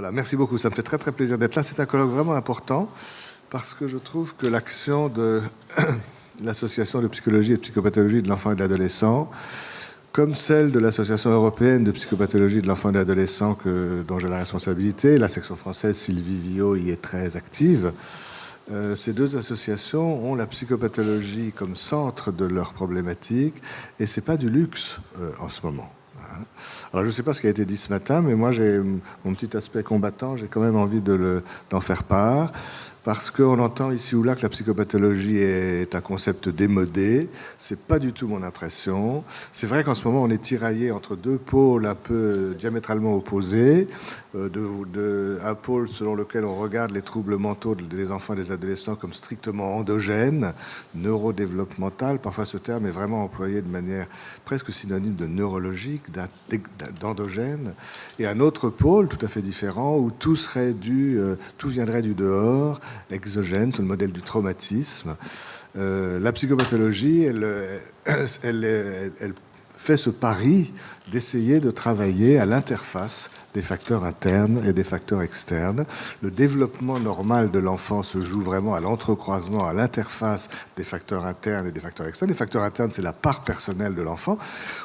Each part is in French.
Voilà, merci beaucoup. Ça me fait très très plaisir d'être là. C'est un colloque vraiment important parce que je trouve que l'action de l'Association de psychologie et de psychopathologie de l'enfant et de l'adolescent, comme celle de l'Association européenne de psychopathologie de l'enfant et de l'adolescent dont j'ai la responsabilité, la section française, Sylvie Villot y est très active. Ces deux associations ont la psychopathologie comme centre de leurs problématiques et c'est pas du luxe en ce moment. Alors je ne sais pas ce qui a été dit ce matin, mais moi j'ai mon petit aspect combattant, j'ai quand même envie d'en faire part, parce qu'on entend ici ou là que la psychopathologie est un concept démodé. C'est pas du tout mon impression. C'est vrai qu'en ce moment on est tiraillé entre deux pôles un peu diamétralement opposés, un pôle selon lequel on regarde les troubles mentaux des enfants et des adolescents comme strictement endogènes, neurodéveloppemental. Parfois ce terme est vraiment employé de manière presque synonyme de neurologique, d'endogène, et un autre pôle tout à fait différent où tout viendrait du dehors, exogène, sur le modèle du traumatisme. La psychopathologie, elle fait ce pari d'essayer de travailler à l'interface des facteurs internes et des facteurs externes. Le développement normal de l'enfant se joue vraiment à l'entrecroisement, à l'interface des facteurs internes et des facteurs externes. Les facteurs internes, c'est la part personnelle de l'enfant.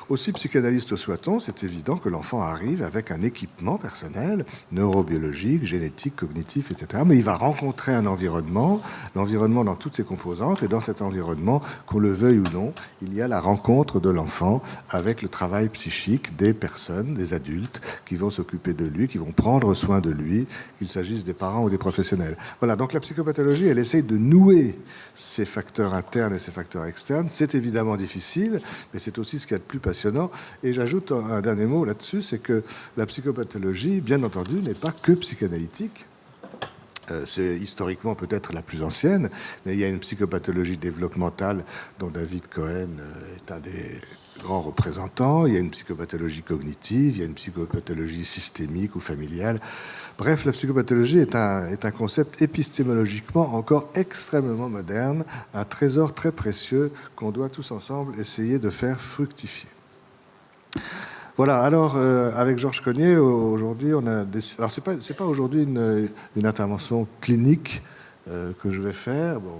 Aussi psychanalyste soit-on, c'est évident que l'enfant arrive avec un équipement personnel, neurobiologique, génétique, cognitif, etc. Mais il va rencontrer un environnement, l'environnement dans toutes ses composantes, et dans cet environnement, qu'on le veuille ou non, il y a la rencontre de l'enfant avec le travail psychique des personnes, des adultes, qui vont s'occuper de lui, qui vont prendre soin de lui, qu'il s'agisse des parents ou des professionnels. Voilà, donc la psychopathologie, elle essaye de nouer ces facteurs internes et ces facteurs externes. C'est évidemment difficile, mais c'est aussi ce qu'il y a de plus passionnant. Et j'ajoute un dernier mot là-dessus, c'est que la psychopathologie, bien entendu, n'est pas que psychanalytique. C'est historiquement peut-être la plus ancienne, mais il y a une psychopathologie développementale dont David Cohen est un des grands représentants. Il y a une psychopathologie cognitive, il y a une psychopathologie systémique ou familiale. Bref, la psychopathologie est un concept épistémologiquement encore extrêmement moderne, un trésor très précieux qu'on doit tous ensemble essayer de faire fructifier. Voilà, alors avec Georges Cogniet, aujourd'hui, on a décidé... Alors, c'est pas aujourd'hui une intervention clinique que je vais faire. Bon,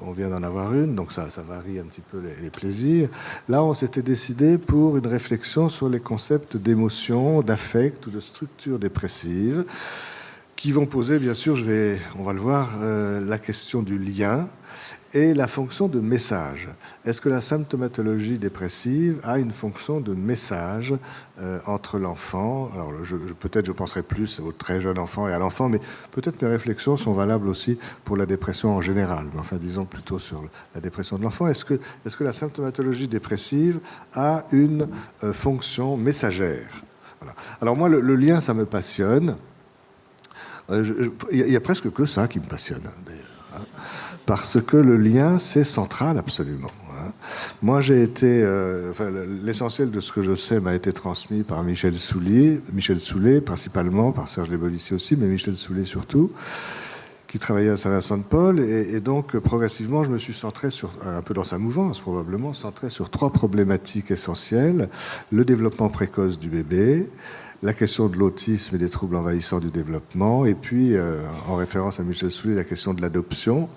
on vient d'en avoir une, donc ça varie un petit peu les plaisirs. Là, on s'était décidé pour une réflexion sur les concepts d'émotion, d'affect ou de structure dépressive, qui vont poser, bien sûr, on va le voir, la question du lien et la fonction de message. Est-ce que la symptomatologie dépressive a une fonction de message entre l'enfant? Alors, peut-être je penserai plus au très jeune enfant et à l'enfant, mais peut-être mes réflexions sont valables aussi pour la dépression en général. Mais enfin, disons plutôt sur la dépression de l'enfant. Est-ce que la symptomatologie dépressive a une fonction messagère? Voilà. Alors moi, le lien, ça me passionne. Il y a presque que ça qui me passionne, d'ailleurs. Parce que le lien, c'est central absolument. Moi, j'ai été... l'essentiel de ce que je sais m'a été transmis par Michel Soulier principalement, par Serge Lebovici aussi, mais Michel Soulier surtout, qui travaillait à Saint-Vincent-de-Paul. Et donc, progressivement, je me suis centré un peu dans sa mouvance probablement, centré sur trois problématiques essentielles. Le développement précoce du bébé, la question de l'autisme et des troubles envahissants du développement, et puis, en référence à Michel Soulier, la question de l'adoption.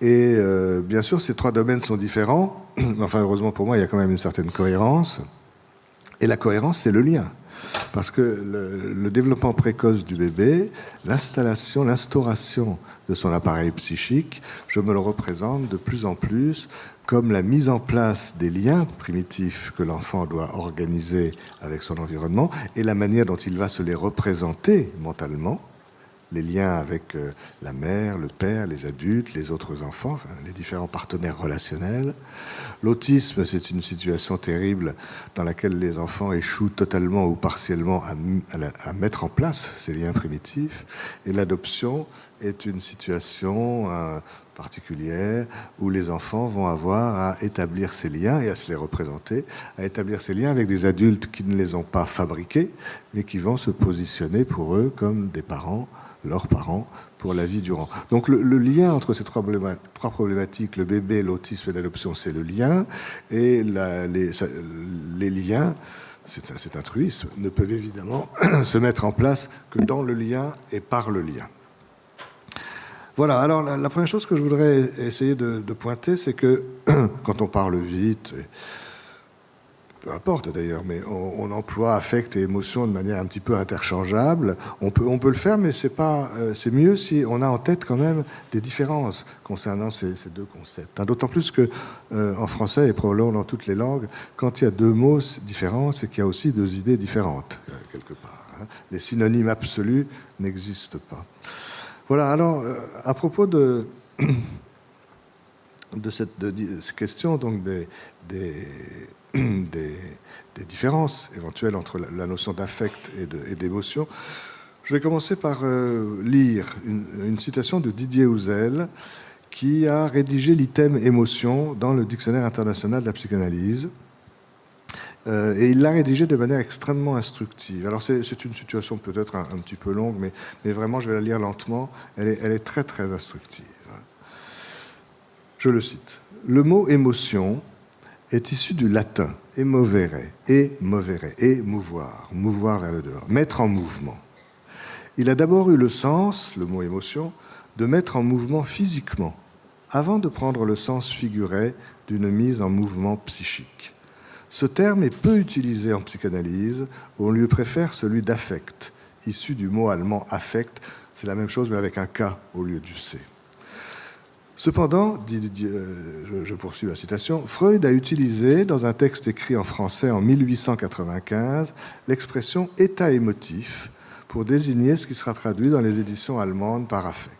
Et bien sûr, ces trois domaines sont différents, mais enfin, heureusement pour moi, il y a quand même une certaine cohérence. Et la cohérence, c'est le lien. Parce que le développement précoce du bébé, l'instauration de son appareil psychique, je me le représente de plus en plus comme la mise en place des liens primitifs que l'enfant doit organiser avec son environnement et la manière dont il va se les représenter mentalement, les liens avec la mère, le père, les adultes, les autres enfants, enfin, les différents partenaires relationnels. L'autisme, c'est une situation terrible dans laquelle les enfants échouent totalement ou partiellement à mettre en place ces liens primitifs. Et l'adoption est une situation particulière où les enfants vont avoir à établir ces liens et à se les représenter, à établir ces liens avec des adultes qui ne les ont pas fabriqués, mais qui vont se positionner pour eux comme des parents, leurs parents, pour la vie durant. Donc le lien entre ces trois problématiques, le bébé, l'autisme et l'adoption, c'est le lien. Et les liens cet altruisme, ne peuvent évidemment se mettre en place que dans le lien et par le lien. Voilà, alors la première chose que je voudrais essayer de pointer, c'est que quand on parle vite, peu importe d'ailleurs, mais on emploie affect et émotion de manière un petit peu interchangeable. On peut le faire, mais c'est mieux si on a en tête quand même des différences concernant ces deux concepts. D'autant plus que en français et probablement dans toutes les langues, quand il y a deux mots différents, c'est qu'il y a aussi deux idées différentes quelque part. Les synonymes absolus n'existent pas. Voilà. Alors à propos de cette question donc des différences éventuelles entre la notion d'affect et d'émotion. Je vais commencer par lire une citation de Didier Houzel qui a rédigé l'item émotion dans le Dictionnaire international de la psychanalyse. Et il l'a rédigé de manière extrêmement instructive. Alors c'est une situation peut-être un petit peu longue, mais vraiment je vais la lire lentement. Elle est très très instructive. Je le cite. Le mot émotion est issu du latin emovere, et mouvoir, mouvoir vers le dehors, mettre en mouvement. Il a d'abord eu le sens, le mot émotion, de mettre en mouvement physiquement, avant de prendre le sens figuré d'une mise en mouvement psychique. Ce terme est peu utilisé en psychanalyse, où on lui préfère celui d'affect, issu du mot allemand affect, c'est la même chose mais avec un K au lieu du C. Cependant, je poursuis la citation, Freud a utilisé, dans un texte écrit en français en 1895, l'expression « état émotif » pour désigner ce qui sera traduit dans les éditions allemandes par affect.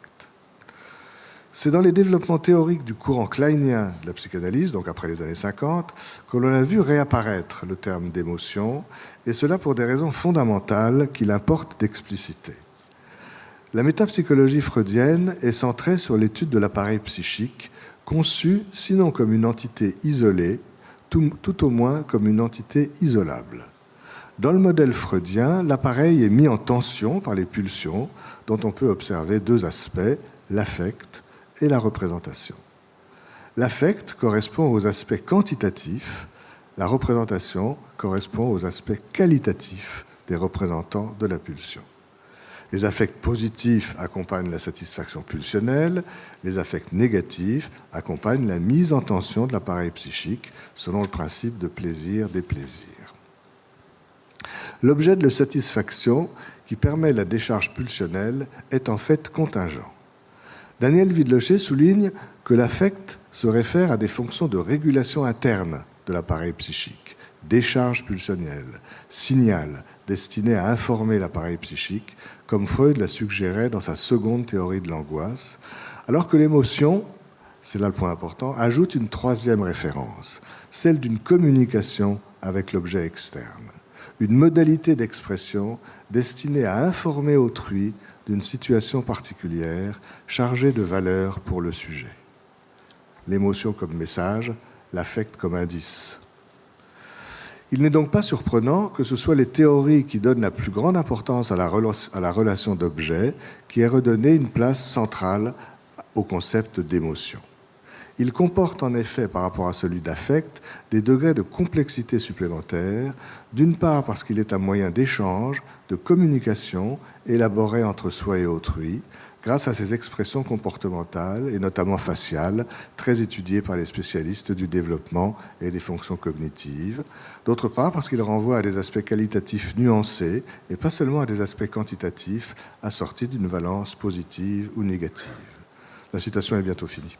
C'est dans les développements théoriques du courant kleinien de la psychanalyse, donc après les années 50, que l'on a vu réapparaître le terme d'émotion, et cela pour des raisons fondamentales qu'il importe d'expliciter. La métapsychologie freudienne est centrée sur l'étude de l'appareil psychique, conçu sinon comme une entité isolée, tout au moins comme une entité isolable. Dans le modèle freudien, l'appareil est mis en tension par les pulsions, dont on peut observer deux aspects, l'affect et la représentation. L'affect correspond aux aspects quantitatifs, la représentation correspond aux aspects qualitatifs des représentants de la pulsion. Les affects positifs accompagnent la satisfaction pulsionnelle, les affects négatifs accompagnent la mise en tension de l'appareil psychique selon le principe de plaisir-déplaisir. L'objet de la satisfaction qui permet la décharge pulsionnelle est en fait contingent. Daniel Vidloché souligne que l'affect se réfère à des fonctions de régulation interne de l'appareil psychique, décharge pulsionnelle, signal destiné à informer l'appareil psychique, comme Freud l'a suggéré dans sa seconde théorie de l'angoisse, alors que l'émotion, c'est là le point important, ajoute une troisième référence, celle d'une communication avec l'objet externe, une modalité d'expression destinée à informer autrui d'une situation particulière chargée de valeur pour le sujet. L'émotion comme message, l'affect comme indice. Il n'est donc pas surprenant que ce soit les théories qui donnent la plus grande importance à la relation d'objet qui aient redonné une place centrale au concept d'émotion. Il comporte en effet, par rapport à celui d'affect, des degrés de complexité supplémentaires, d'une part parce qu'il est un moyen d'échange, de communication élaboré entre soi et autrui, grâce à ses expressions comportementales et notamment faciales, très étudiées par les spécialistes du développement et des fonctions cognitives. D'autre part, parce qu'il renvoie à des aspects qualitatifs nuancés et pas seulement à des aspects quantitatifs assortis d'une valence positive ou négative. La citation est bientôt finie.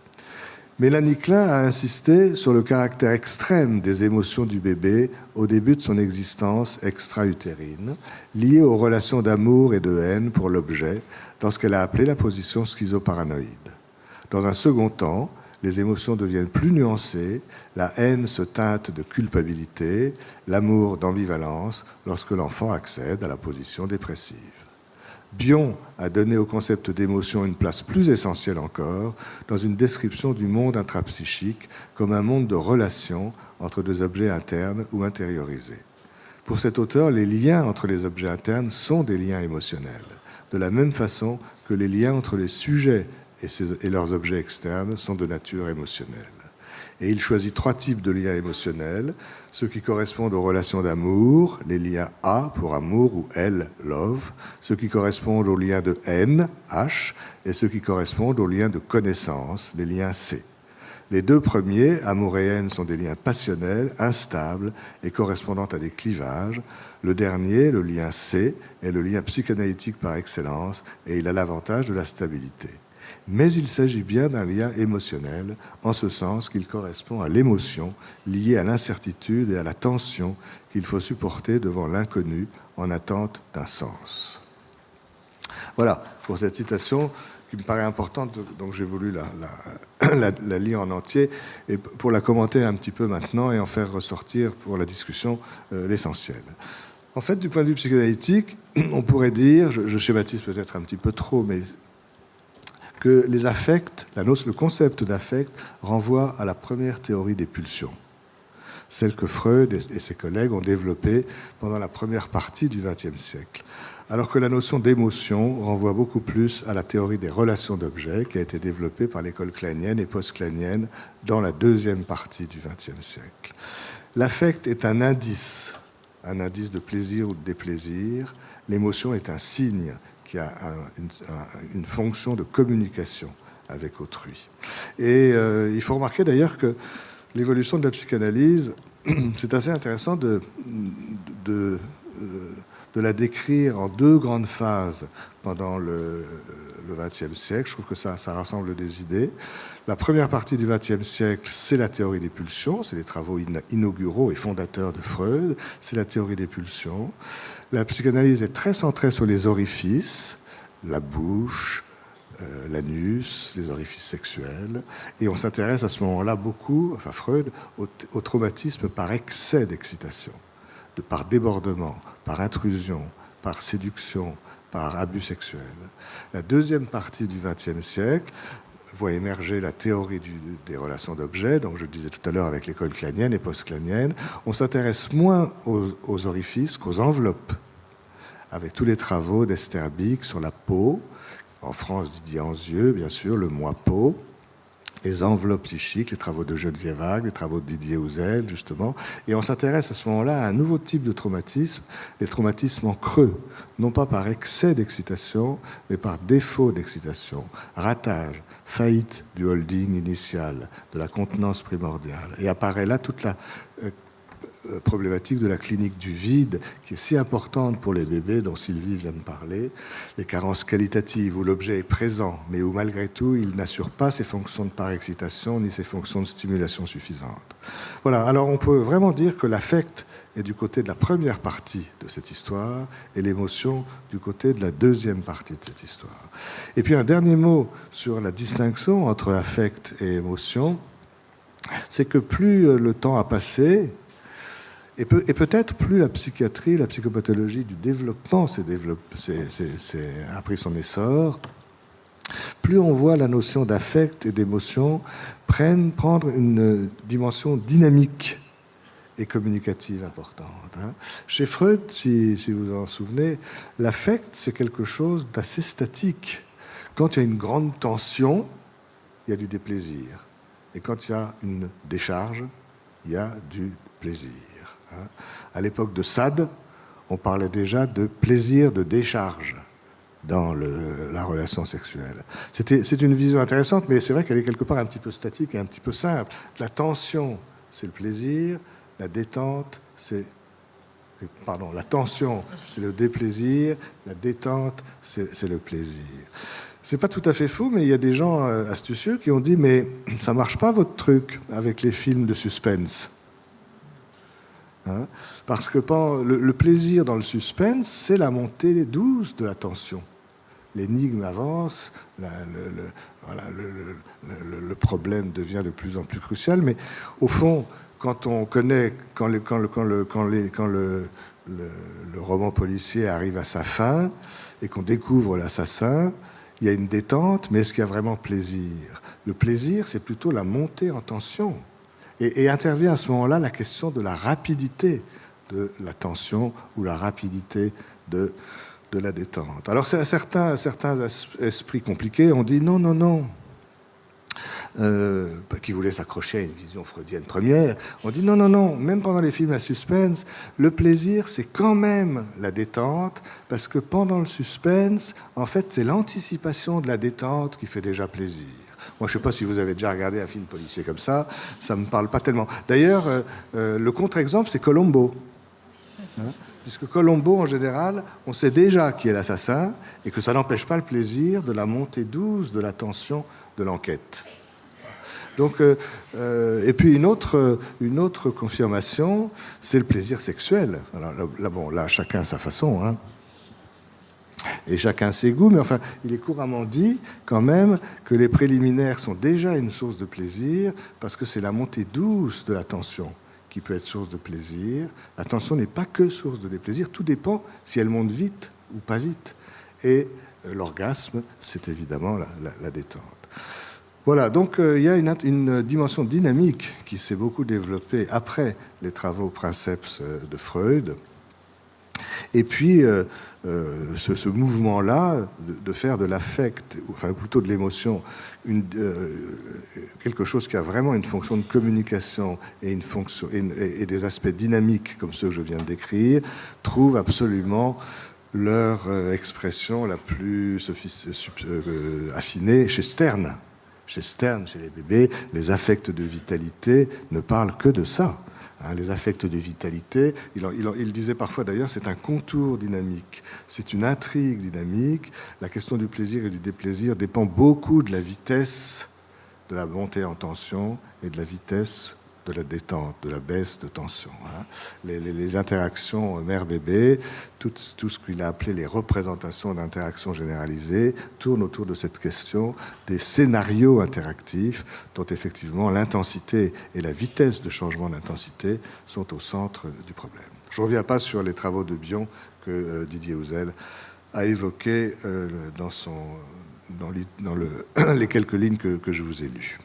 Mélanie Klein a insisté sur le caractère extrême des émotions du bébé au début de son existence extra-utérine, liées aux relations d'amour et de haine pour l'objet, dans ce qu'elle a appelé la position schizoparanoïde. Dans un second temps, les émotions deviennent plus nuancées, la haine se teinte de culpabilité, l'amour d'ambivalence, lorsque l'enfant accède à la position dépressive. Bion a donné au concept d'émotion une place plus essentielle encore dans une description du monde intrapsychique comme un monde de relations entre deux objets internes ou intériorisés. Pour cet auteur, les liens entre les objets internes sont des liens émotionnels, de la même façon que les liens entre les sujets et leurs objets externes sont de nature émotionnelle. Et il choisit 3 types de liens émotionnels, ceux qui correspondent aux relations d'amour, les liens A pour amour ou L, love, ceux qui correspondent aux liens de haine, H, et ceux qui correspondent aux liens de connaissance, les liens C. Les 2 premiers, amour et haine, sont des liens passionnels, instables et correspondant à des clivages. Le dernier, le lien C, est le lien psychanalytique par excellence et il a l'avantage de la stabilité. Mais il s'agit bien d'un lien émotionnel, en ce sens qu'il correspond à l'émotion liée à l'incertitude et à la tension qu'il faut supporter devant l'inconnu en attente d'un sens. Voilà, pour cette citation qui me paraît importante, donc j'ai voulu la lire en entier, et pour la commenter un petit peu maintenant et en faire ressortir pour la discussion l'essentiel. En fait, du point de vue psychanalytique, on pourrait dire, je schématise peut-être un petit peu trop, mais que les affects, le concept d'affect renvoie à la première théorie des pulsions, celle que Freud et ses collègues ont développée pendant la première partie du XXe siècle, alors que la notion d'émotion renvoie beaucoup plus à la théorie des relations d'objets qui a été développée par l'école kleinienne et post-kleinienne dans la deuxième partie du XXe siècle. L'affect est un indice de plaisir ou de déplaisir. L'émotion est un signe qui a une fonction de communication avec autrui. Et il faut remarquer d'ailleurs que l'évolution de la psychanalyse, c'est assez intéressant de la décrire en 2 grandes phases pendant le XXe siècle. Je trouve que ça rassemble des idées. La première partie du XXe siècle, c'est la théorie des pulsions, c'est les travaux inauguraux et fondateurs de Freud, c'est la théorie des pulsions. La psychanalyse est très centrée sur les orifices, la bouche, l'anus, les orifices sexuels, et on s'intéresse à ce moment-là beaucoup, enfin Freud, au traumatisme par excès d'excitation, par débordement, par intrusion, par séduction, par abus sexuel. La deuxième partie du XXe siècle voit émerger la théorie des relations d'objets, donc je le disais tout à l'heure avec l'école kleinienne et post-kleinienne. On s'intéresse moins aux orifices qu'aux enveloppes, avec tous les travaux d'Esther Bick sur la peau, en France Didier Anzieux, bien sûr, le moi peau, les enveloppes psychiques, les travaux de Geneviève Vague, les travaux de Didier Houzel, justement. Et on s'intéresse à ce moment-là à un nouveau type de traumatisme, les traumatismes en creux, non pas par excès d'excitation, mais par défaut d'excitation, ratage, faillite du holding initial, de la contenance primordiale. Et apparaît là toute la problématique de la clinique du vide, qui est si importante pour les bébés dont Sylvie vient de parler, les carences qualitatives où l'objet est présent, mais où malgré tout il n'assure pas ses fonctions de par-excitation ni ses fonctions de stimulation suffisantes. Voilà, alors on peut vraiment dire que l'affect est du côté de la première partie de cette histoire et l'émotion du côté de la deuxième partie de cette histoire. Et puis un dernier mot sur la distinction entre affect et émotion, c'est que plus le temps a passé, et peut-être plus la psychiatrie, la psychopathologie du développement a pris son essor, plus on voit la notion d'affect et d'émotion prendre une dimension dynamique et communicative importante. Chez Freud, si vous vous en souvenez, l'affect, c'est quelque chose d'assez statique. Quand il y a une grande tension, il y a du déplaisir. Et quand il y a une décharge, il y a du plaisir. À l'époque de Sade, on parlait déjà de plaisir de décharge dans la relation sexuelle. C'est une vision intéressante, mais c'est vrai qu'elle est quelque part un petit peu statique et un petit peu simple. La tension, c'est le plaisir. La détente, la tension, c'est le déplaisir. La détente, c'est le plaisir. C'est pas tout à fait fou, mais il y a des gens astucieux qui ont dit « mais ça marche pas votre truc avec les films de suspense ». Parce que le plaisir dans le suspense, c'est la montée douce de la tension. L'énigme avance, le problème devient de plus en plus crucial, mais au fond, quand le roman policier arrive à sa fin et qu'on découvre l'assassin, il y a une détente, mais est-ce qu'il y a vraiment plaisir ? Le plaisir, c'est plutôt la montée en tension. Et intervient à ce moment-là la question de la rapidité de la tension ou la rapidité de la détente. Alors certains esprits compliqués ont dit non. qui voulait s'accrocher à une vision freudienne première, ont dit non, même pendant les films à suspense, le plaisir, c'est quand même la détente, parce que pendant le suspense, en fait, c'est l'anticipation de la détente qui fait déjà plaisir. Moi, je ne sais pas si vous avez déjà regardé un film policier comme ça ne me parle pas tellement. D'ailleurs, le contre-exemple, c'est Columbo. Puisque Columbo, en général, on sait déjà qui est l'assassin et que ça n'empêche pas le plaisir de la montée douce de la tension de l'enquête. Donc, et puis une autre confirmation, c'est le plaisir sexuel. Alors, là, chacun à sa façon, hein. Et chacun ses goûts, mais enfin, il est couramment dit quand même que les préliminaires sont déjà une source de plaisir parce que c'est la montée douce de la tension qui peut être source de plaisir. La tension n'est pas que source de déplaisir, tout dépend si elle monte vite ou pas vite. Et l'orgasme, c'est évidemment la détente. Voilà, donc il y a une dimension dynamique qui s'est beaucoup développée après les travaux princeps de Freud. Et puis, ce mouvement-là, de faire de l'affect, enfin plutôt de l'émotion, quelque chose qui a vraiment une fonction de communication et des aspects dynamiques comme ceux que je viens de décrire, trouve absolument leur expression la plus affinée chez Stern. Chez Stern, chez les bébés, les affects de vitalité ne parlent que de ça. Les affects de vitalité, il disait parfois d'ailleurs, c'est un contour dynamique, c'est une intrigue dynamique. La question du plaisir et du déplaisir dépend beaucoup de la vitesse de la montée en tension et de la vitesse de la détente, de la baisse de tension. Les interactions mère-bébé, tout ce qu'il a appelé les représentations d'interaction généralisées, tournent autour de cette question des scénarios interactifs, dont effectivement l'intensité et la vitesse de changement d'intensité sont au centre du problème. Je ne reviens pas sur les travaux de Bion que Didier Houzel a évoqués dans les quelques lignes que je vous ai lues.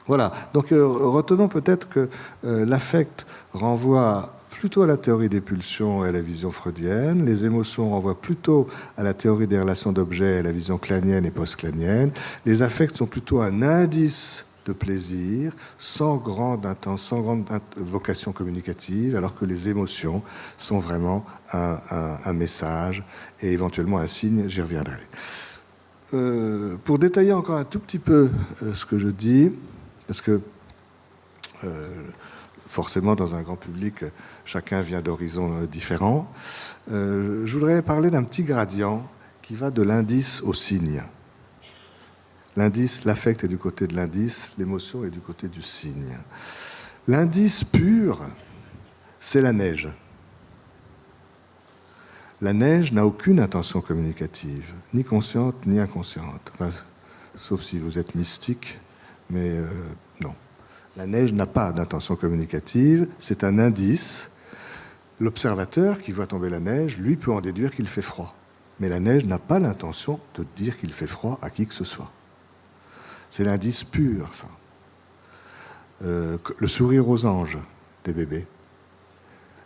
Voilà, donc retenons peut-être que l'affect renvoie plutôt à la théorie des pulsions et à la vision freudienne, les émotions renvoient plutôt à la théorie des relations d'objets et à la vision clanienne et post-clanienne, les affects sont plutôt un indice de plaisir, sans grande vocation communicative, alors que les émotions sont vraiment un message et éventuellement un signe, j'y reviendrai. Pour détailler encore un tout petit peu ce que je dis, parce que forcément, dans un grand public, chacun vient d'horizons différents. Je voudrais parler d'un petit gradient qui va de l'indice au signe. L'indice, l'affect est du côté de l'indice, l'émotion est du côté du signe. L'indice pur, c'est la neige. La neige n'a aucune intention communicative, ni consciente ni inconsciente, enfin, sauf si vous êtes mystique. Mais non, la neige n'a pas d'intention communicative, c'est un indice. L'observateur qui voit tomber la neige, lui, peut en déduire qu'il fait froid. Mais la neige n'a pas l'intention de dire qu'il fait froid à qui que ce soit. C'est l'indice pur, ça. Le sourire aux anges des bébés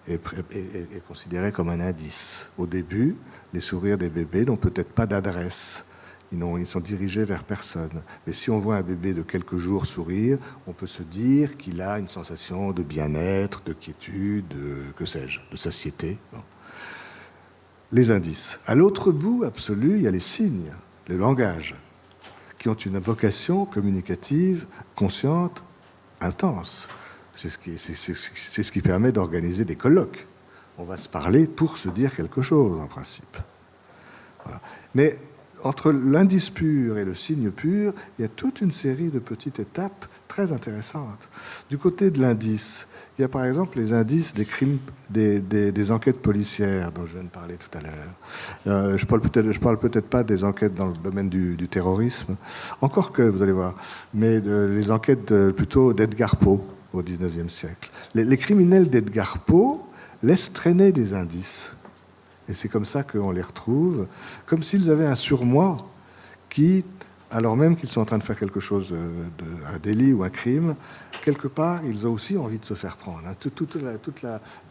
est considéré comme un indice. Au début, les sourires des bébés n'ont peut-être pas d'adresse. Ils sont dirigés vers personne. Mais si on voit un bébé de quelques jours sourire, on peut se dire qu'il a une sensation de bien-être, de quiétude, que sais-je, de satiété. Bon. Les indices. À l'autre bout absolu, il y a les signes, le langage, qui ont une vocation communicative, consciente, intense. C'est ce qui permet d'organiser des colloques. On va se parler pour se dire quelque chose, en principe. Voilà. Mais entre l'indice pur et le signe pur, il y a toute une série de petites étapes très intéressantes. Du côté de l'indice, il y a par exemple les indices des crimes, des enquêtes policières dont je viens de parler tout à l'heure. Je parle peut-être pas des enquêtes dans le domaine du terrorisme, encore que, vous allez voir, mais les enquêtes plutôt d'Edgar Poe au XIXe siècle. Les criminels d'Edgar Poe laissent traîner des indices. Et c'est comme ça qu'on les retrouve, comme s'ils avaient un surmoi qui, alors même qu'ils sont en train de faire quelque chose, un délit ou un crime, quelque part, ils ont aussi envie de se faire prendre. Toute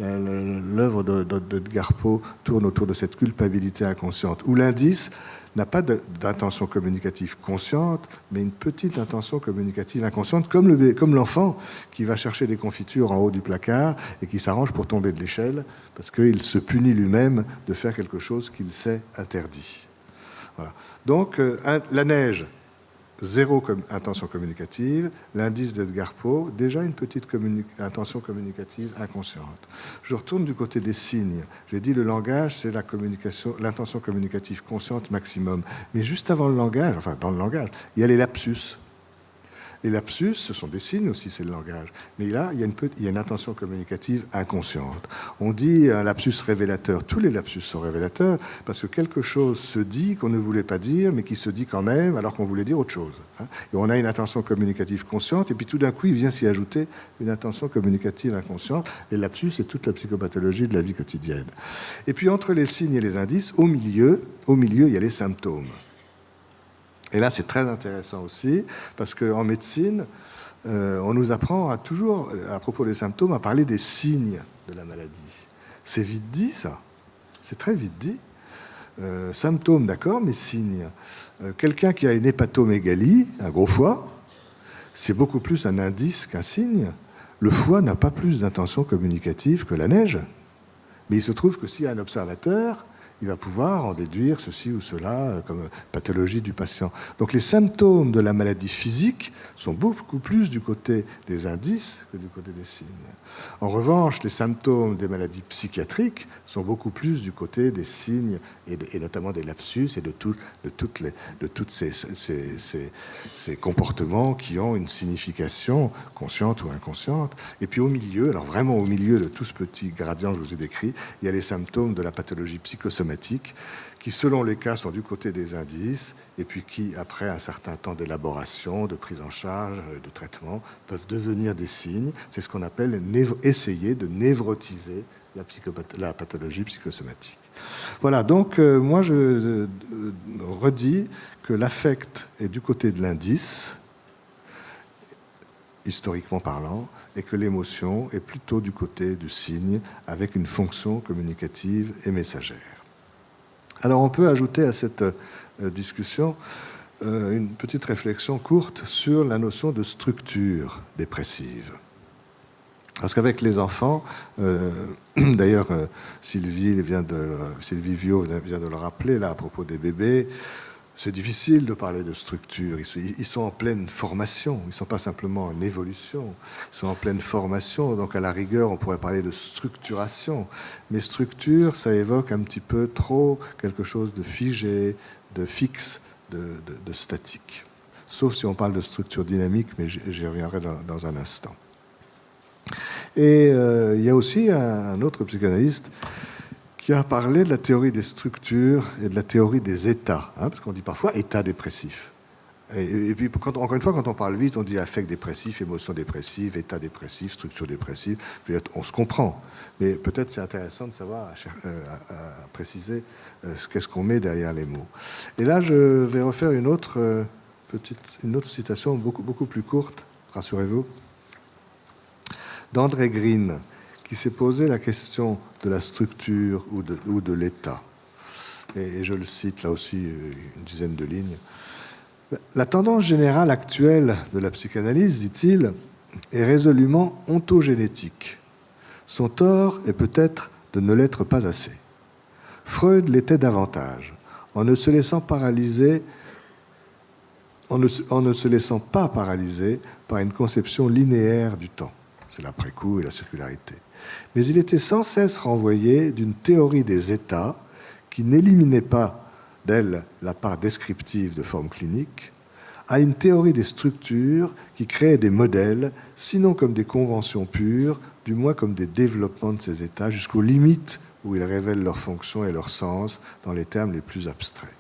l'œuvre d'Edgar Poe tourne autour de cette culpabilité inconsciente, où l'indice n'a pas d'intention communicative consciente, mais une petite intention communicative inconsciente, comme l'enfant qui va chercher des confitures en haut du placard et qui s'arrange pour tomber de l'échelle parce qu'il se punit lui-même de faire quelque chose qu'il s'est interdit. Voilà. Donc, la neige, zéro intention communicative, l'indice d'Edgar Poe, déjà une petite intention communicative inconsciente. Je retourne du côté des signes. J'ai dit le langage, c'est l'intention communicative consciente maximum. Mais juste avant le langage, enfin dans le langage, il y a les lapsus. Les lapsus, ce sont des signes aussi, c'est le langage. Mais là, il y a une intention communicative inconsciente. On dit un lapsus révélateur. Tous les lapsus sont révélateurs parce que quelque chose se dit qu'on ne voulait pas dire, mais qui se dit quand même alors qu'on voulait dire autre chose. Et on a une intention communicative consciente, et puis tout d'un coup, il vient s'y ajouter une intention communicative inconsciente. Les lapsus, c'est toute la psychopathologie de la vie quotidienne. Et puis entre les signes et les indices, au milieu, il y a les symptômes. Et là, c'est très intéressant aussi, parce qu'en médecine, on nous apprend toujours, à propos des symptômes, à parler des signes de la maladie. C'est vite dit, ça. C'est très vite dit. Symptômes, d'accord, mais signes. Quelqu'un qui a une hépatomégalie, un gros foie, c'est beaucoup plus un indice qu'un signe. Le foie n'a pas plus d'intention communicative que la neige. Mais il se trouve que s'il y a un observateur, il va pouvoir en déduire ceci ou cela comme pathologie du patient. Donc les symptômes de la maladie physique sont beaucoup plus du côté des indices que du côté des signes. En revanche, les symptômes des maladies psychiatriques sont beaucoup plus du côté des signes et notamment des lapsus et de tous ces comportements qui ont une signification consciente ou inconsciente. Et puis au milieu, alors vraiment au milieu de tout ce petit gradient que je vous ai décrit, il y a les symptômes de la pathologie psychosomatique qui, selon les cas, sont du côté des indices et puis qui, après un certain temps d'élaboration, de prise en charge, de traitement, peuvent devenir des signes. C'est ce qu'on appelle essayer de névrotiser la pathologie psychosomatique. Voilà, donc moi je redis que l'affect est du côté de l'indice, historiquement parlant, et que l'émotion est plutôt du côté du signe, avec une fonction communicative et messagère. Alors on peut ajouter à cette discussion une petite réflexion courte sur la notion de structure dépressive. Parce qu'avec les enfants, d'ailleurs Sylvie Viau vient de le rappeler là, à propos des bébés, c'est difficile de parler de structure. Ils sont en pleine formation, ils ne sont pas simplement en évolution, ils sont en pleine formation, donc à la rigueur on pourrait parler de structuration. Mais structure, ça évoque un petit peu trop quelque chose de figé, de fixe, de statique. Sauf si on parle de structure dynamique, mais j'y reviendrai dans un instant. Et il y a aussi un autre psychanalyste qui a parlé de la théorie des structures et de la théorie des états, parce qu'on dit parfois état dépressif. Et puis, encore une fois, quand on parle vite, on dit affect dépressif, émotion dépressive, état dépressif, structure dépressive. Puis on se comprend. Mais peut-être c'est intéressant de savoir, à préciser qu'est-ce qu'on met derrière les mots. Et là, je vais refaire une autre citation beaucoup plus courte, rassurez-vous, d'André Green, qui s'est posé la question de la structure ou de l'état. Et je le cite là aussi, une dizaine de lignes. La tendance générale actuelle de la psychanalyse, dit-il, est résolument ontogénétique. Son tort est peut-être de ne l'être pas assez. Freud l'était davantage, en ne se laissant pas paralyser par une conception linéaire du temps. C'est l'après-coup et la circularité. Mais il était sans cesse renvoyé d'une théorie des états qui n'éliminait pas d'elle la part descriptive de formes cliniques, à une théorie des structures qui créait des modèles, sinon comme des conventions pures, du moins comme des développements de ces états, jusqu'aux limites où ils révèlent leur fonction et leur sens dans les termes les plus abstraits.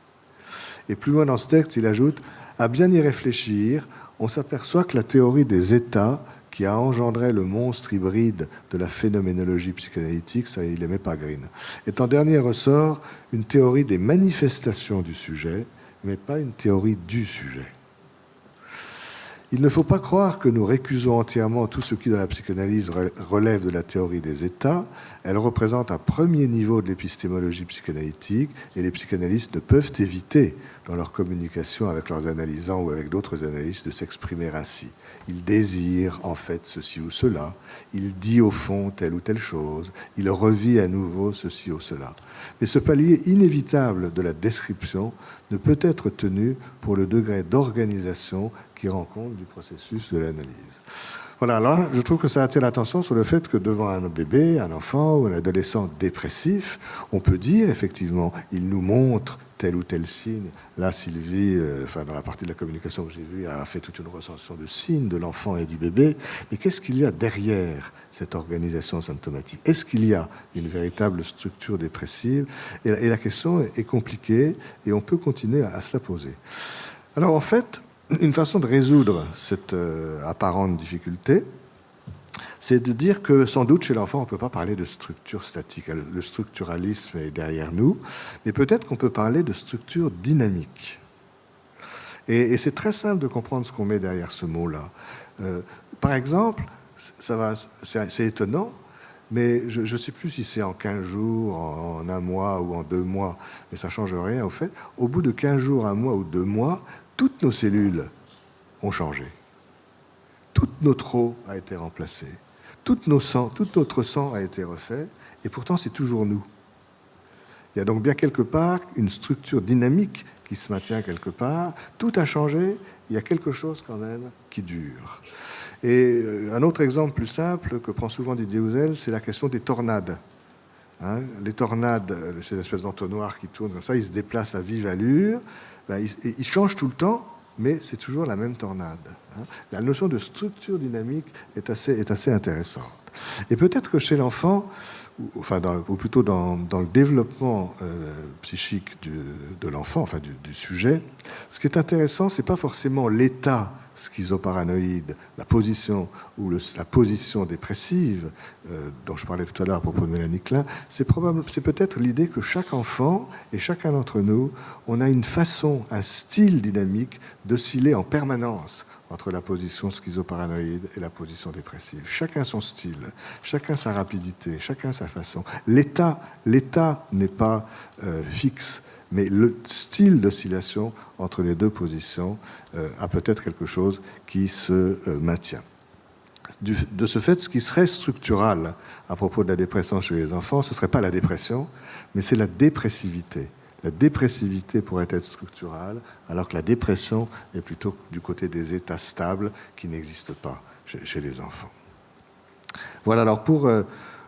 Et plus loin dans ce texte, il ajoute « À bien y réfléchir, on s'aperçoit que la théorie des états qui a engendré le monstre hybride de la phénoménologie psychanalytique, ça il n'aimait pas Green, est en dernier ressort une théorie des manifestations du sujet, mais pas une théorie du sujet. » Il ne faut pas croire que nous récusons entièrement tout ce qui, dans la psychanalyse, relève de la théorie des états. Elle représente un premier niveau de l'épistémologie psychanalytique et les psychanalystes ne peuvent éviter, dans leur communication avec leurs analysants ou avec d'autres analystes, de s'exprimer ainsi. Il désire en fait ceci ou cela, il dit au fond telle ou telle chose, il revit à nouveau ceci ou cela. Mais ce palier inévitable de la description ne peut être tenu pour le degré d'organisation qui rend compte du processus de l'analyse. Voilà, alors je trouve que ça attire l'attention sur le fait que devant un bébé, un enfant ou un adolescent dépressif, on peut dire effectivement, il nous montre tel ou tel signe. Là, Sylvie, dans la partie de la communication que j'ai vue, a fait toute une recension de signes de l'enfant et du bébé. Mais qu'est-ce qu'il y a derrière cette organisation symptomatique? Est-ce qu'il y a une véritable structure dépressive? Et la question est compliquée et on peut continuer à se la poser. Alors, en fait, une façon de résoudre cette apparente difficulté, c'est de dire que sans doute chez l'enfant, on ne peut pas parler de structure statique. Le structuralisme est derrière nous, mais peut-être qu'on peut parler de structure dynamique. Et c'est très simple de comprendre ce qu'on met derrière ce mot-là. Par exemple, c'est étonnant, mais je ne sais plus si c'est en 15 jours, en un mois ou en 2 mois, mais ça ne change rien au fait. Au bout de 15 jours, 1 mois ou 2 mois, toutes nos cellules ont changé. Toute notre eau a été remplacée. Tout notre sang a été refait, et pourtant c'est toujours nous. Il y a donc bien quelque part une structure dynamique qui se maintient quelque part. Tout a changé, il y a quelque chose quand même qui dure. Et un autre exemple plus simple que prend souvent Didier Houzel, c'est la question des tornades. Les tornades, ces espèces d'entonnoirs qui tournent comme ça, ils se déplacent à vive allure, ils changent tout le temps, mais c'est toujours la même tornade. La notion de structure dynamique est assez intéressante. Et peut-être que chez l'enfant, ou plutôt dans le développement psychique de l'enfant, du sujet, ce qui est intéressant, ce n'est pas forcément l'état schizoparanoïde, la position ou la position dépressive dont je parlais tout à l'heure à propos de Mélanie Klein, c'est peut-être l'idée que chaque enfant et chacun d'entre nous, on a une façon, un style dynamique d'osciller en permanence entre la position schizoparanoïde et la position dépressive. Chacun son style, chacun sa rapidité, chacun sa façon. L'état n'est pas fixe, mais le style d'oscillation entre les deux positions a peut-être quelque chose qui se maintient. De ce fait, ce qui serait structural à propos de la dépression chez les enfants, ce ne serait pas la dépression, mais c'est la dépressivité. La dépressivité pourrait être structurale, alors que la dépression est plutôt du côté des états stables qui n'existent pas chez les enfants. Voilà, alors pour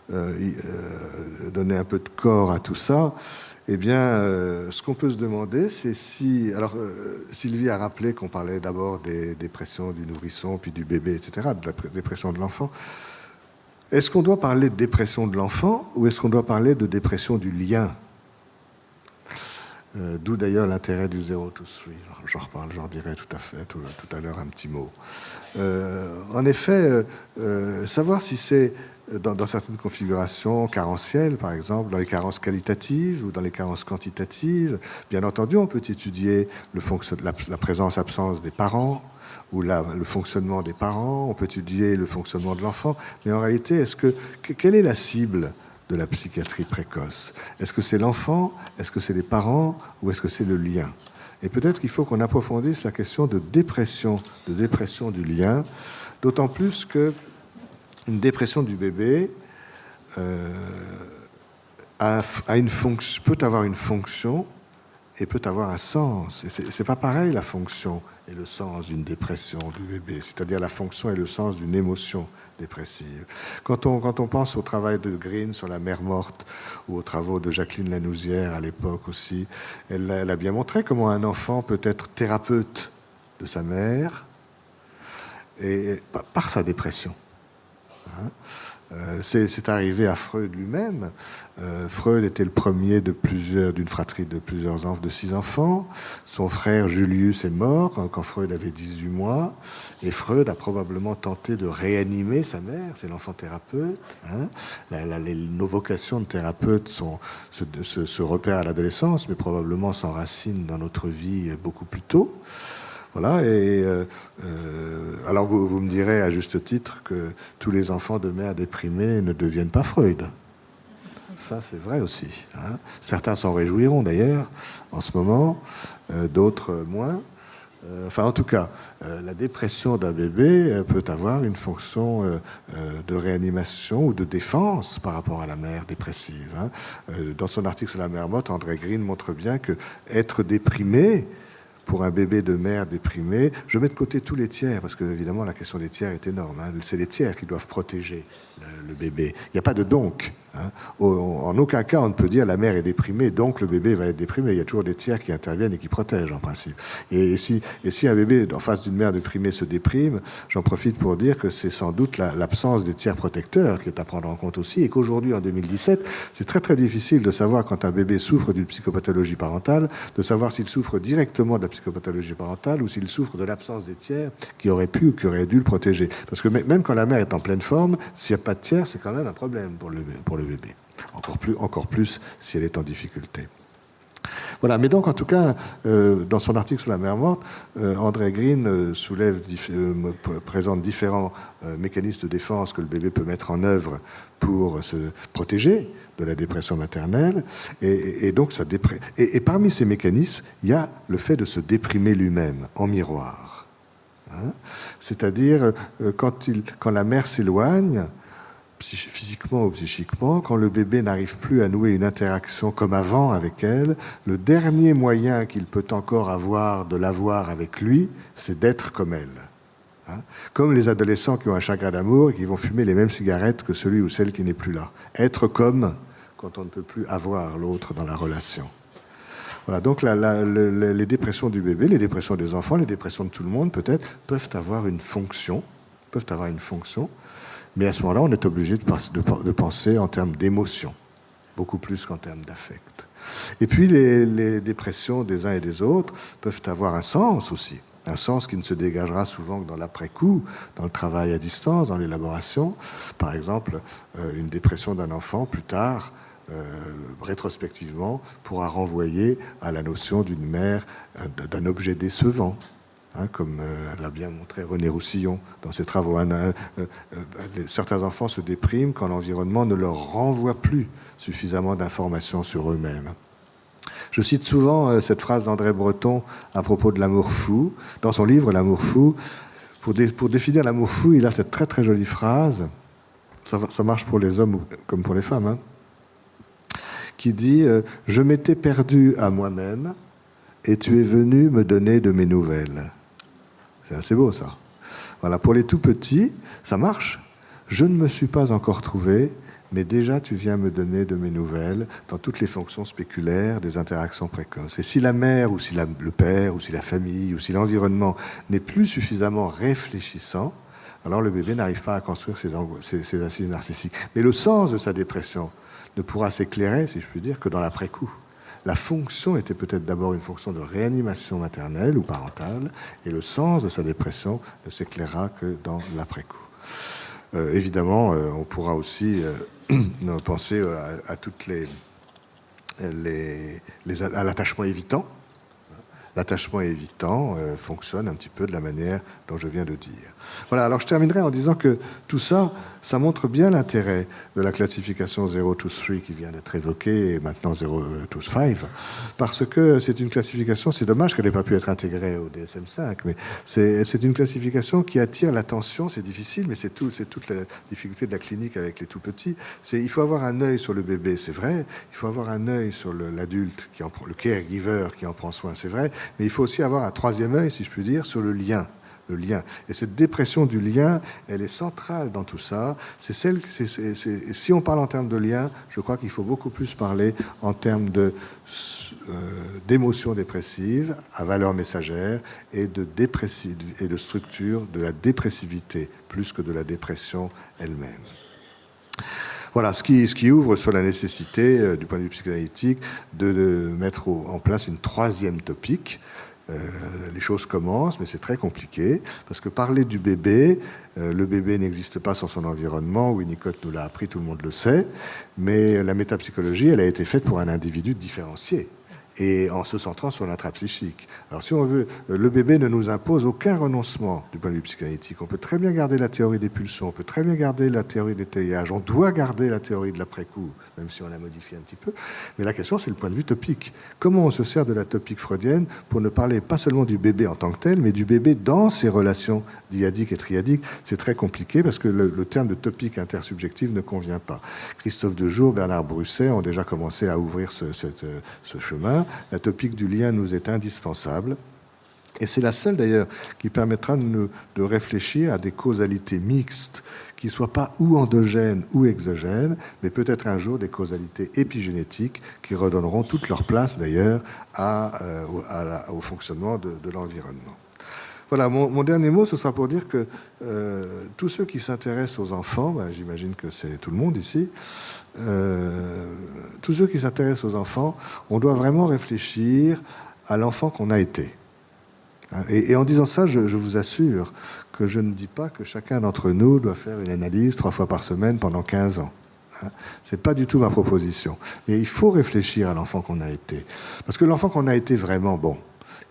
donner un peu de corps à tout ça, eh bien, ce qu'on peut se demander, c'est si... Alors, Sylvie a rappelé qu'on parlait d'abord des dépressions du nourrisson, puis du bébé, etc., de la dépression de l'enfant. Est-ce qu'on doit parler de dépression de l'enfant ou est-ce qu'on doit parler de dépression du lien ? D'où d'ailleurs l'intérêt du 0 to 3. J'en dirai tout à l'heure un petit mot. En effet, savoir si c'est dans certaines configurations carentielles, par exemple, dans les carences qualitatives ou dans les carences quantitatives, bien entendu, on peut étudier la présence-absence des parents ou le fonctionnement des parents, on peut étudier le fonctionnement de l'enfant, mais en réalité, quelle est la cible de la psychiatrie précoce? Est-ce que c'est l'enfant? Est-ce que c'est les parents? Ou est-ce que c'est le lien? Et peut-être qu'il faut qu'on approfondisse la question de dépression du lien, d'autant plus que une dépression du bébé peut avoir une fonction et peut avoir un sens. Et c'est pas pareil la fonction et le sens d'une dépression du bébé, c'est-à-dire la fonction et le sens d'une émotion dépressive. Quand on pense au travail de Green sur la mère morte ou aux travaux de Jacqueline Lanouzière à l'époque aussi, elle a bien montré comment un enfant peut être thérapeute de sa mère et par sa dépression. C'est arrivé à Freud lui-même. Freud était le premier d'une fratrie de 6 enfants. Son frère Julius est mort quand Freud avait 18 mois. Et Freud a probablement tenté de réanimer sa mère. C'est l'enfant thérapeute. Nos vocations de thérapeute se repèrent à l'adolescence, mais probablement s'enracinent dans notre vie beaucoup plus tôt. Voilà, alors vous me direz à juste titre que tous les enfants de mères déprimées ne deviennent pas Freud. Ça, c'est vrai aussi. Hein. Certains s'en réjouiront d'ailleurs en ce moment, d'autres moins. Enfin, en tout cas, la dépression d'un bébé peut avoir une fonction de réanimation ou de défense par rapport à la mère dépressive. Hein. Dans son article sur la mère morte, André Green montre bien que être déprimé, pour un bébé de mère déprimée, je mets de côté tous les tiers, parce que évidemment la question des tiers est énorme. Hein. C'est les tiers qui doivent protéger le bébé. Il n'y a pas de donc. Hein. En aucun cas on ne peut dire la mère est déprimée, donc le bébé va être déprimé. Il y a toujours des tiers qui interviennent et qui protègent en principe. Et si un bébé en face d'une mère déprimée se déprime, j'en profite pour dire que c'est sans doute l'absence des tiers protecteurs qui est à prendre en compte aussi, et qu'aujourd'hui en 2017, c'est très très difficile de savoir quand un bébé souffre d'une psychopathologie parentale, de savoir s'il souffre directement de la psychopathologie parentale ou s'il souffre de l'absence des tiers qui auraient pu ou qui auraient dû le protéger. Parce que même quand la mère est en pleine forme, s'il n'y a pas de tiers, c'est quand même un problème pour le bébé. Encore plus si elle est en difficulté. Voilà, mais donc en tout cas, dans son article sur la mère morte, André Green présente différents mécanismes de défense que le bébé peut mettre en œuvre pour se protéger de la dépression maternelle, et donc et parmi ces mécanismes, il y a le fait de se déprimer lui-même en miroir. Hein. C'est-à-dire quand la mère s'éloigne, physiquement ou psychiquement, quand le bébé n'arrive plus à nouer une interaction comme avant avec elle, le dernier moyen qu'il peut encore avoir de l'avoir avec lui, c'est d'être comme elle. Hein. Comme les adolescents qui ont un chagrin d'amour et qui vont fumer les mêmes cigarettes que celui ou celle qui n'est plus là. Être comme quand on ne peut plus avoir l'autre dans la relation. Voilà, donc les dépressions du bébé, les dépressions des enfants, les dépressions de tout le monde peut-être, peuvent avoir une fonction, mais à ce moment-là, on est obligé de penser en termes d'émotion, beaucoup plus qu'en termes d'affect. Et puis, les dépressions des uns et des autres peuvent avoir un sens aussi, un sens qui ne se dégagera souvent que dans l'après-coup, dans le travail à distance, dans l'élaboration. Par exemple, une dépression d'un enfant, plus tard, rétrospectivement, pourra renvoyer à la notion d'une mère, d'un objet décevant. Hein, comme l'a bien montré René Roussillon dans ses travaux. Certains enfants se dépriment quand l'environnement ne leur renvoie plus suffisamment d'informations sur eux-mêmes. Je cite souvent cette phrase d'André Breton à propos de l'amour fou. Dans son livre « L'amour fou », pour définir l'amour fou, il a cette très très jolie phrase, ça marche pour les hommes comme pour les femmes, hein, qui dit « Je m'étais perdu à moi-même et tu es venu me donner de mes nouvelles ». C'est assez beau, ça. Voilà, pour les tout petits, ça marche. Je ne me suis pas encore trouvé, mais déjà tu viens me donner de mes nouvelles dans toutes les fonctions spéculaires des interactions précoces. Et si la mère, ou si le père, ou si la famille, ou si l'environnement n'est plus suffisamment réfléchissant, alors le bébé n'arrive pas à construire ses assises narcissiques. Mais le sens de sa dépression ne pourra s'éclairer, si je puis dire, que dans l'après-coup. La fonction était peut-être d'abord une fonction de réanimation maternelle ou parentale, et le sens de sa dépression ne s'éclairera que dans l'après-coup. Évidemment, on pourra aussi penser à toutes à l'attachement évitant. L'attachement évitant fonctionne un petit peu de la manière dont je viens de dire. Voilà, alors je terminerai en disant que tout ça, ça montre bien l'intérêt de la classification 0 to 3 qui vient d'être évoquée, et maintenant 0 to 5, parce que c'est une classification, c'est dommage qu'elle n'ait pas pu être intégrée au DSM-5, mais c'est une classification qui attire l'attention, c'est difficile, mais c'est toute la difficulté de la clinique avec les tout-petits. Il faut avoir un œil sur le bébé, c'est vrai, il faut avoir un œil sur l'adulte, le caregiver qui en prend soin, c'est vrai, mais il faut aussi avoir un troisième œil, si je puis dire, sur le lien. Et cette dépression du lien, elle est centrale dans tout ça. Si on parle en termes de lien, je crois qu'il faut beaucoup plus parler en termes d'émotions dépressives à valeur messagère et de structure de la dépressivité, plus que de la dépression elle-même. Voilà, ce qui ouvre sur la nécessité, du point de vue psychanalytique, de mettre en place une troisième topique. Les choses commencent, mais c'est très compliqué, parce que parler du bébé, le bébé n'existe pas sans son environnement, Winnicott nous l'a appris, tout le monde le sait, mais la métapsychologie, elle a été faite pour un individu différencié. et en se centrant sur l'intrapsychique. Alors si on veut, le bébé ne nous impose aucun renoncement du point de vue psychanalytique. On peut très bien garder la théorie des pulsions, on peut très bien garder la théorie des théillages, on doit garder la théorie de l'après-coup, même si on la modifie un petit peu. Mais la question, c'est le point de vue topique. Comment on se sert de la topique freudienne pour ne parler pas seulement du bébé en tant que tel, mais du bébé dans ses relations dyadiques et triadiques? C'est très compliqué parce que le terme de topique intersubjective ne convient pas. Christophe Dejour, Bernard Brusset ont déjà commencé à ouvrir ce chemin. La topique du lien nous est indispensable. Et c'est la seule d'ailleurs qui permettra de réfléchir à des causalités mixtes qui ne soient pas ou endogènes ou exogènes, mais peut-être un jour des causalités épigénétiques qui redonneront toute leur place d'ailleurs au fonctionnement de l'environnement. Voilà, mon dernier mot, ce sera pour dire que tous ceux qui s'intéressent aux enfants, j'imagine que c'est tout le monde ici, tous ceux qui s'intéressent aux enfants, on doit vraiment réfléchir à l'enfant qu'on a été. Et en disant ça, je vous assure que je ne dis pas que chacun d'entre nous doit faire une analyse 3 fois par semaine pendant 15 ans. C'est pas du tout ma proposition. Mais il faut réfléchir à l'enfant qu'on a été. Parce que l'enfant qu'on a été vraiment, bon,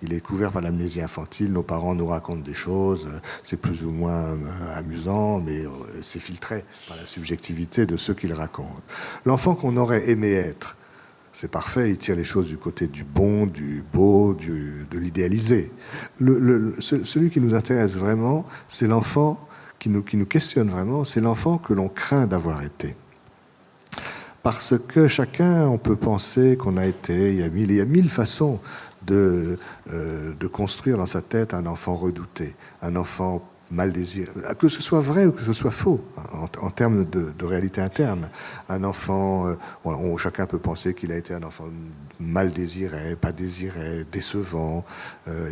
il est couvert par l'amnésie infantile, nos parents nous racontent des choses, c'est plus ou moins amusant, mais c'est filtré par la subjectivité de ceux qui le racontent. L'enfant qu'on aurait aimé être, c'est parfait, il tire les choses du côté du bon, du beau, de l'idéalisé. Celui qui nous intéresse vraiment, c'est l'enfant qui nous questionne vraiment, c'est l'enfant que l'on craint d'avoir été. Parce que chacun, on peut penser qu'on a été, il y a mille façons de construire dans sa tête un enfant redouté, un enfant mal désiré, que ce soit vrai ou que ce soit faux, en termes de réalité interne. Un enfant, chacun peut penser qu'il a été un enfant mal désiré, pas désiré, décevant,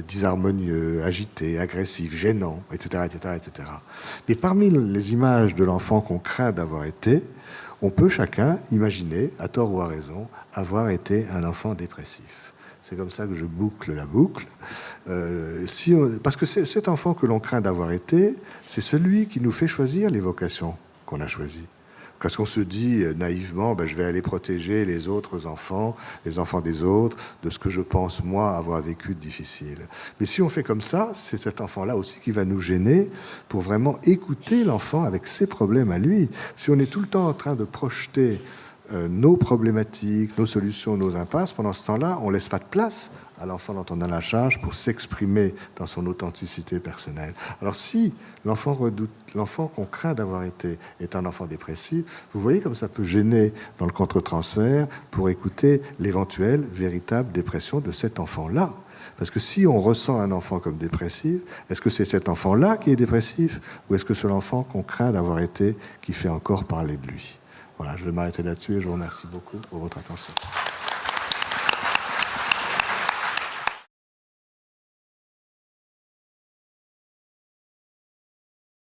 disharmonieux, agité, agressif, gênant, etc., etc., etc. Mais parmi les images de l'enfant qu'on craint d'avoir été, on peut chacun imaginer, à tort ou à raison, avoir été un enfant dépressif. C'est comme ça que je boucle la boucle. Parce que cet enfant que l'on craint d'avoir été, c'est celui qui nous fait choisir les vocations qu'on a choisies. Parce qu'on se dit naïvement, je vais aller protéger les autres enfants, les enfants des autres, de ce que je pense, moi, avoir vécu de difficile. Mais si on fait comme ça, c'est cet enfant-là aussi qui va nous gêner pour vraiment écouter l'enfant avec ses problèmes à lui. Si on est tout le temps en train de projeter nos problématiques, nos solutions, nos impasses, pendant ce temps-là, on ne laisse pas de place à l'enfant dont on a la charge pour s'exprimer dans son authenticité personnelle. Alors si l'enfant qu'on craint d'avoir été est un enfant dépressif, vous voyez comme ça peut gêner dans le contre-transfert pour écouter l'éventuelle véritable dépression de cet enfant-là. Parce que si on ressent un enfant comme dépressif, est-ce que c'est cet enfant-là qui est dépressif ou est-ce que c'est l'enfant qu'on craint d'avoir été qui fait encore parler de lui ? Voilà, je vais m'arrêter là-dessus et je vous remercie beaucoup pour votre attention.